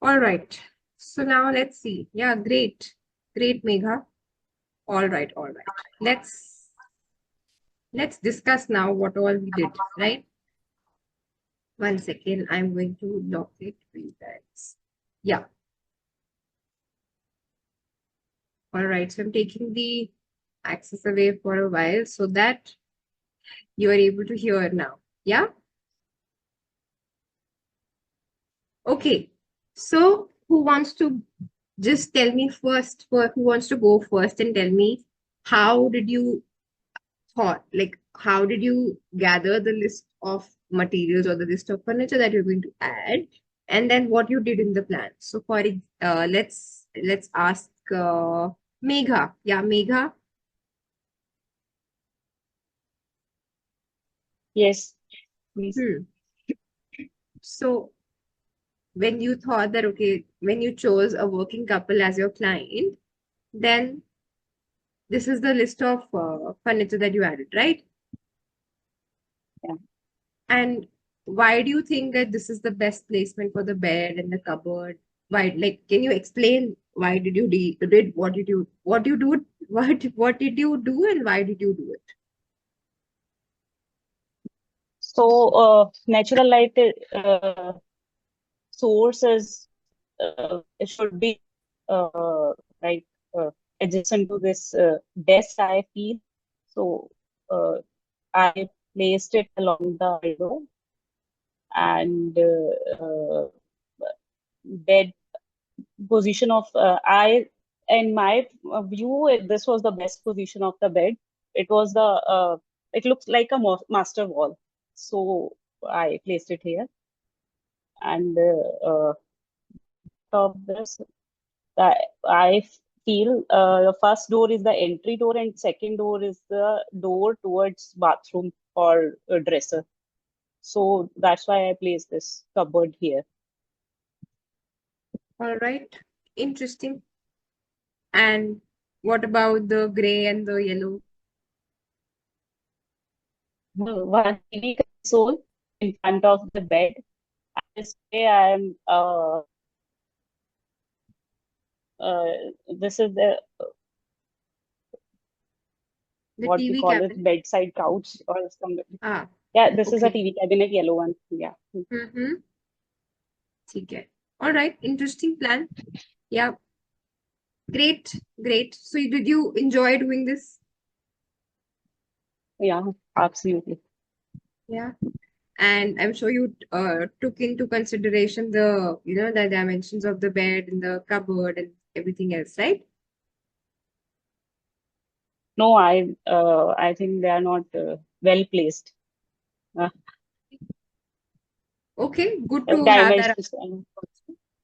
All right. So now let's see. Yeah, great. Great, Megha. All right, all right. Let's discuss now what all we did, right? 1 second. I'm going to lock it for you guys. Yeah. All right. So I'm taking the access away for a while so that you are able to hear now. Yeah. Okay. So who wants to just tell me first, who wants to go first and tell me how did you thought, like how did you gather the list of materials or the list of furniture that you're going to add, and then what you did in the plan? So for let's ask Megha. Yeah, Megha. Yes, please. So when you thought that, okay, when you chose a working couple as your client, then this is the list of furniture that you added, right? Yeah. And why do you think that this is the best placement for the bed and the cupboard? Why, like, can you explain why did you did what did you do what did you do and why did you do it? So, natural light source is it should be like adjacent to this desk, I feel. So, I placed it along the window and bed position of I in my view this was the best position of the bed. It was the it looks like a master wall, so I placed it here and top this I feel the first door is the entry door and second door is the door towards bathroom or dresser. So that's why I placed this cupboard here. All right. Interesting. And what about the gray and the yellow? One TV console in front of the bed. This way uh, this is the The what we TV call it, cabinet. bedside couch or something. Ah, Yeah, this is a okay. TV cabinet, yellow one. Yeah. Mm-hmm. ठीक है. All right. Interesting plan. Yeah. Great. Great. So did you enjoy doing this? Yeah, absolutely. Yeah. And I'm sure you took into consideration the, the dimensions of the bed and the cupboard and everything else, right? No, I think they are not well placed. Okay. Good to have that. Dimensions.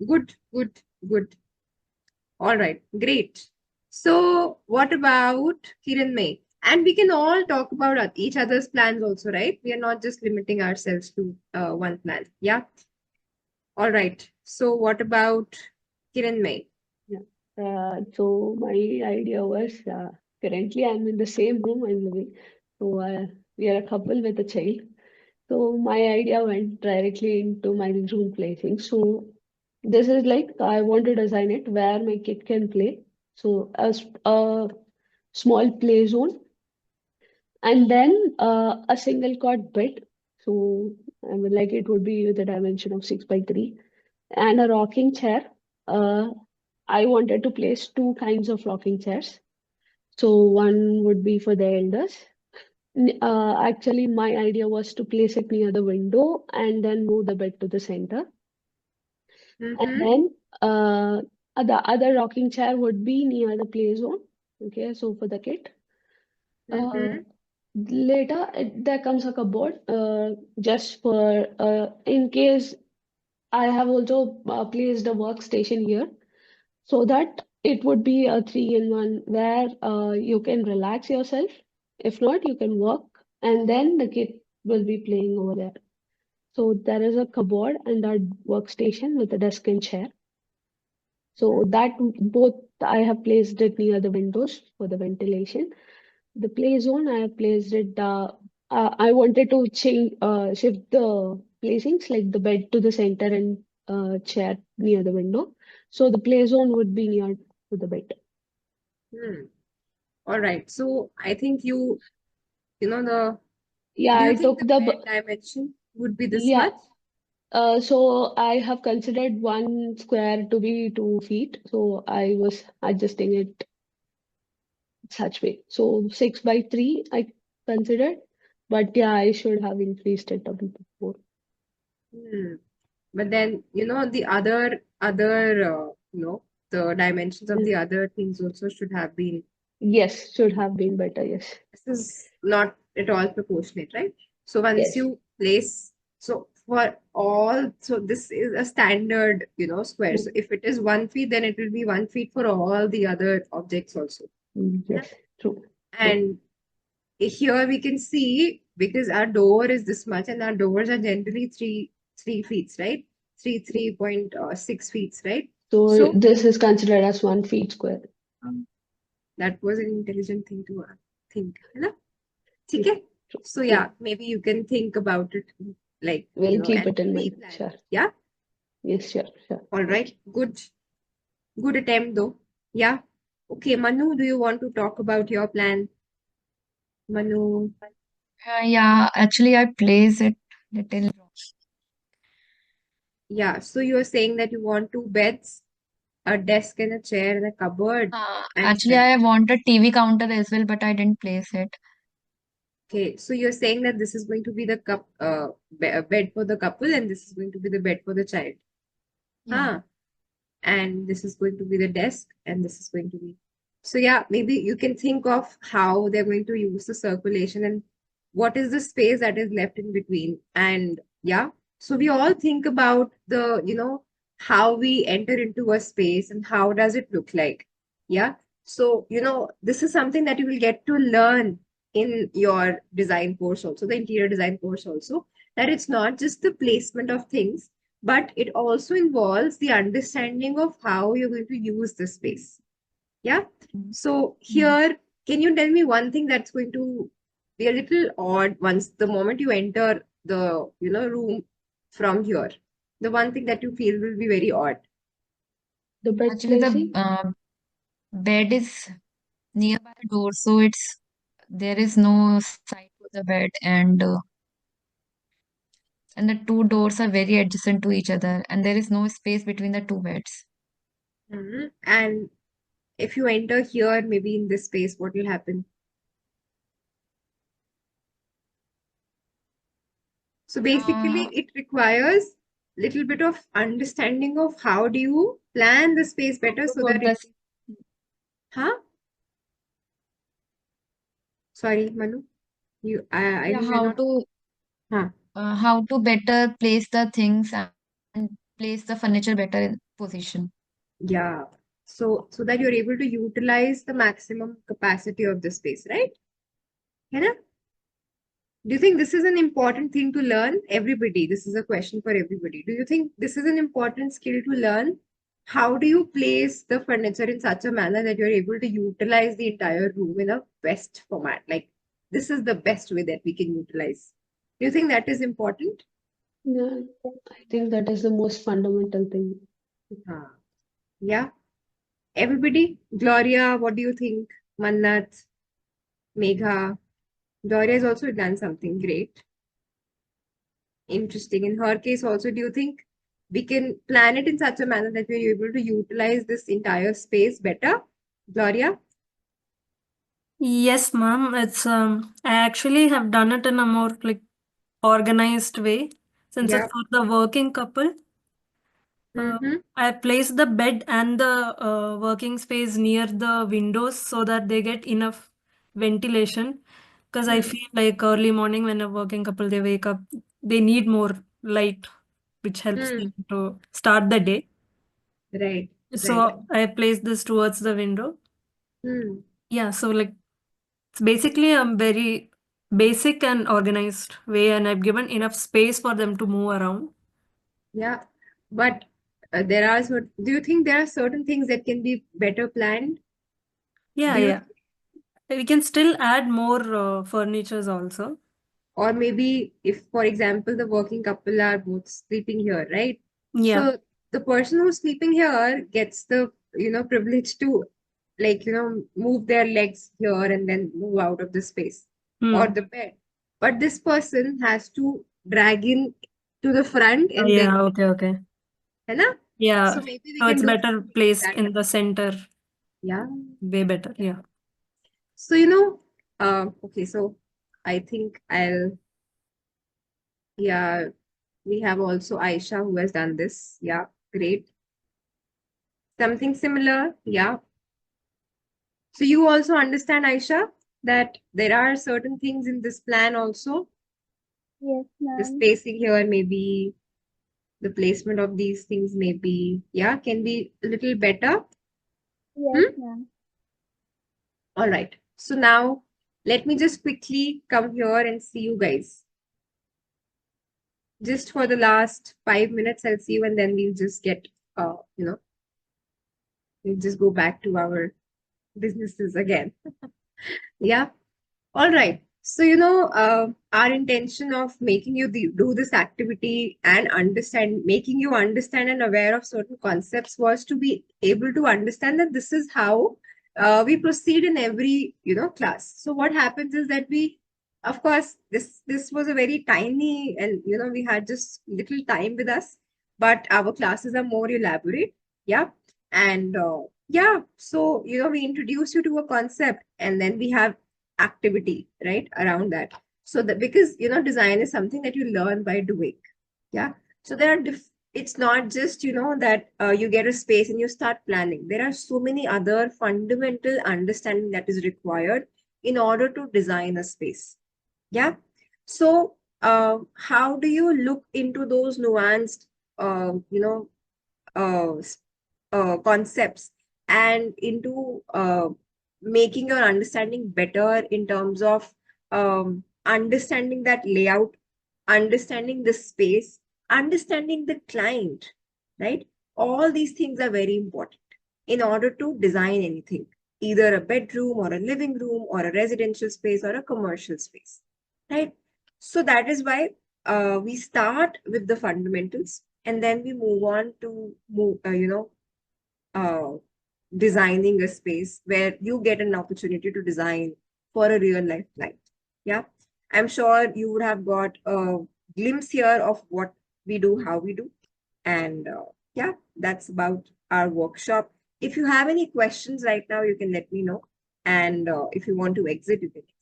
Good, good, good. All right, great. So, what about Kiran May? And we can all talk about each other's plans also, right? We are not just limiting ourselves to one plan. Yeah. All right. So, what about Kiran May? So my idea was currently I'm in the same room I'm living. So we are a couple with a child. So my idea went directly into my room placing. So this is like I want to design it where my kid can play. So a small play zone and then a single cot bed. So I mean like it would be with a dimension of 6 by 3 and a rocking chair. Uh, I wanted to place two kinds of rocking chairs. So one would be for the elders. Actually, my idea was to place it near the window and then move the bed to the center. And Mm-hmm. then the other rocking chair would be near the play zone. Okay, so for the kid. Mm-hmm. Later, there comes a cupboard just for in case I have also placed a workstation here so that it would be a 3-in-1 where you can relax yourself. If not, you can work and then the kid will be playing over there. So there is a cupboard and a workstation with a desk and chair. So that both I have placed it near the windows for the ventilation. The play zone I have placed it. I wanted to shift the placings like the bed to the center and chair near the window. So the play zone would be near to the bed. Hmm. All right. So, I think do Yeah, you I think took the the bed dimension would be this yeah. much? So I have considered one square to be 2 feet. So I was adjusting it such way. So 6 by 3 I considered, but yeah, I should have increased it a bit more. Hmm. But then, the the dimensions of the other things also should have been. Yes, should have been better. Yes. This is not at all proportionate, right? So once Yes. you place, so for all, so this is a standard, square. So if it is 1 feet, then it will be 1 feet for all the other objects also. Yes, true. And here we can see because our door is this much, and our doors are generally three feet, right? 3.6 feet, right? So So this is considered as 1 feet square. that was an intelligent thing to think, है ना? ठीक Yeah, है? So yeah, maybe you can think about it, like we'll keep and it in mind. pre-plan Sure. it. Yeah. Yes, sure, sure. All right. Good attempt though. Yeah. Okay, Manu, do you want to talk about your plan? Manu. Yeah, actually, I place it little wrong. Yeah. So you're saying that you want two beds, a desk and a chair and a cupboard and Actually, I want a TV counter as well, but I didn't place it. okay. So you're saying that this is going to be the bed for the couple and this is going to be the bed for the child. Yeah. Huh. And this is going to be the desk and this is going to be so yeah, maybe you can think of how they're going to use the circulation and what is the space that is left in between. And yeah, so we all think about the how we enter into a space and how does it look like. Yeah. So, this is something that you will get to learn in your design course also, the interior design course also, that it's not just the placement of things, but it also involves the understanding of how you're going to use the space. Yeah. So here, can you tell me one thing that's going to be a little odd once the moment you enter the room from here? The one thing that you feel will be very odd. The bed Actually, the placing? bed is nearby the door, so there is no side to the bed, and the two doors are very adjacent to each other, and there is no space between the two beds. And if you enter here, maybe in this space, what will happen? So basically, Uh, it requires little bit of understanding of how do you plan the space better so that it. Plus, Huh? Sorry, Manu. I yeah, think we're not. Huh. how to better place the things and place the furniture better in position. Yeah. So that you're able to utilize the maximum capacity of the space, right? है ना? Do you think this is an important thing to learn? Everybody, this is a question for everybody. Do you think this is an important skill to learn? How do you place the furniture in such a manner that you're able to utilize the entire room in a best format? Like, this is the best way that we can utilize. Do you think that is important? Yeah, I think that is the most fundamental thing. Huh. Yeah. Everybody, Gloria, what do you think? Mannat, Megha. Gloria has also done something great, interesting. In her case, also, do you think we can plan it in such a manner that we're able to utilize this entire space better? Gloria? Yes, ma'am. I actually have done it in a more like organized way. Since Yeah. it's for the working couple, Mm-hmm. I place the bed and the working space near the windows so that they get enough ventilation. Because I feel like early morning when a working couple they wake up, they need more light, which helps Mm. them to start the day. Right, right. So I place this towards the window. Mm. Yeah, so like it's basically a very basic and organized way, and I've given enough space for them to move around. Yeah. But do you think there are certain things that can be better planned? Yeah, Do you, yeah. We can still add more furnitures also. or maybe if, for example, the working couple are both sleeping here, right? Yeah. So the person who's sleeping here gets the, privilege to like, move their legs here and then move out of the space or Hmm. the bed. But this person has to drag in to the front and then, Yeah, okay, okay. है ना? So Yeah. maybe we So can it's do better something like placed that. in the center, Yeah. way better. Yeah. Yeah. So, okay, so I think yeah, we have also Aisha who has done this. Yeah, great. Something similar. Yeah. So you also understand, Aisha, that there are certain things in this plan also. Yes, The ma'am. spacing here, maybe the placement of these things, maybe, yeah, can be a little better. Yes, Hmm? ma'am. All right. So now let me just quickly come here and see you guys. Just for the last 5 minutes, I'll see you, and then we'll just we'll just go back to our businesses again. Yeah. All right. So, our intention of making you do this activity and making you understand and aware of certain concepts was to be able to understand that this is how we proceed in every, class. So what happens is that of course, this was a very tiny and, we had just little time with us, but our classes are more elaborate. Yeah. And yeah, so, we introduce you to a concept and then we have activity right around that, so that because design is something that you learn by doing. Yeah. So there are it's not just that you get a space and you start planning. There are so many other fundamental understanding that is required in order to design a space. Yeah. So how do you look into those nuanced concepts and into making your understanding better in terms of understanding that layout, understanding the space, understanding the client, right? All these things are very important in order to design anything, either a bedroom or a living room or a residential space or a commercial space, right? So that is why we start with the fundamentals and then we move on to uh, designing a space where you get an opportunity to design for a real life client. Yeah, I'm sure you would have got a glimpse here of what we do, how we do, and yeah, that's about our workshop. If you have any questions right now, you can let me know, and if you want to exit, you can exit.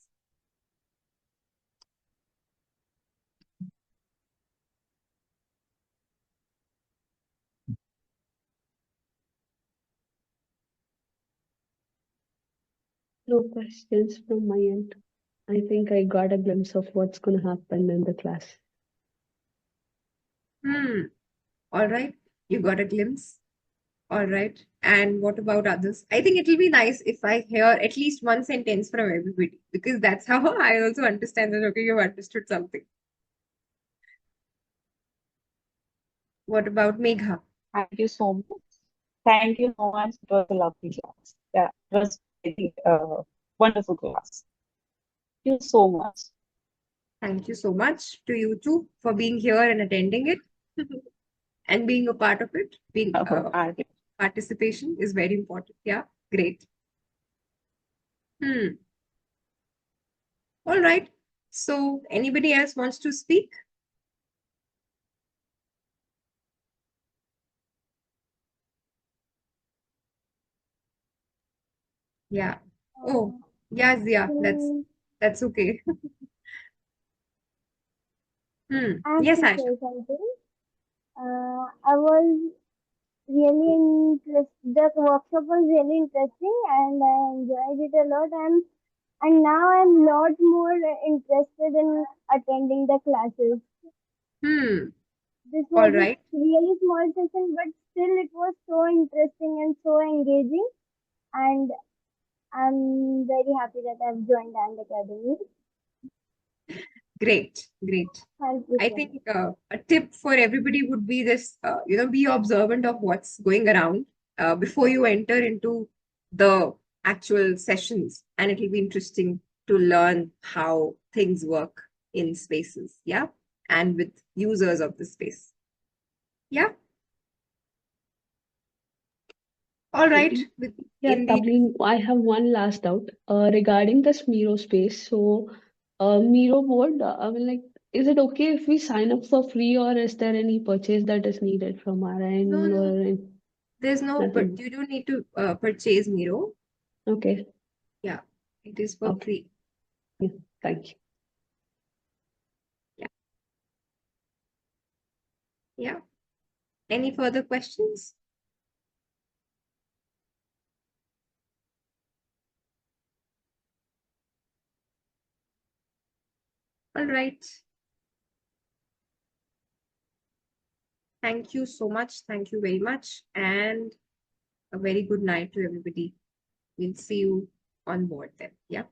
No questions from my end. I think I got a glimpse of what's going to happen in the class. All right, you got a glimpse. All right. And what about others? I think it will be nice if I hear at least one sentence from everybody because that's how I also understand that, okay, you've understood something. What about Megha? Thank you so much. Thank you so much. It was a lovely class. Yeah, it was very wonderful class. Thank you so much. Thank you so much to you too for being here and attending it and being a part of it. Being participation is very important. Yeah, great. All right. So anybody else wants to speak? Yeah. Oh, yeah, Zia. That's okay. I have Yes, to Aisha. say something. I was really interested. The workshop was really interesting, and I enjoyed it a lot. And now I'm lot more interested in attending the classes. This All was a right. really small session, but still it was so interesting and so engaging. And I'm very happy that I've joined the Academy. Great, great. Thank you I so think much. a tip for everybody would be this, be observant of what's going around before you enter into the actual sessions. And it'll be interesting to learn how things work in spaces. Yeah. And with users of the space. Yeah. All right. Yeah, Indeed. Tavleen, I have one last doubt regarding this Miro space. So, Miro board, I mean, like, is it okay if we sign up for free, or is there any purchase that is needed from our end, No, no. or There's no, nothing? you don't need to purchase Miro. Okay. Yeah. It is for Okay. free. Yeah. Thank you. Yeah. Yeah. Any further questions? All right. Thank you so much. Thank you very much. And a very good night to everybody. We'll see you on board then. Yeah.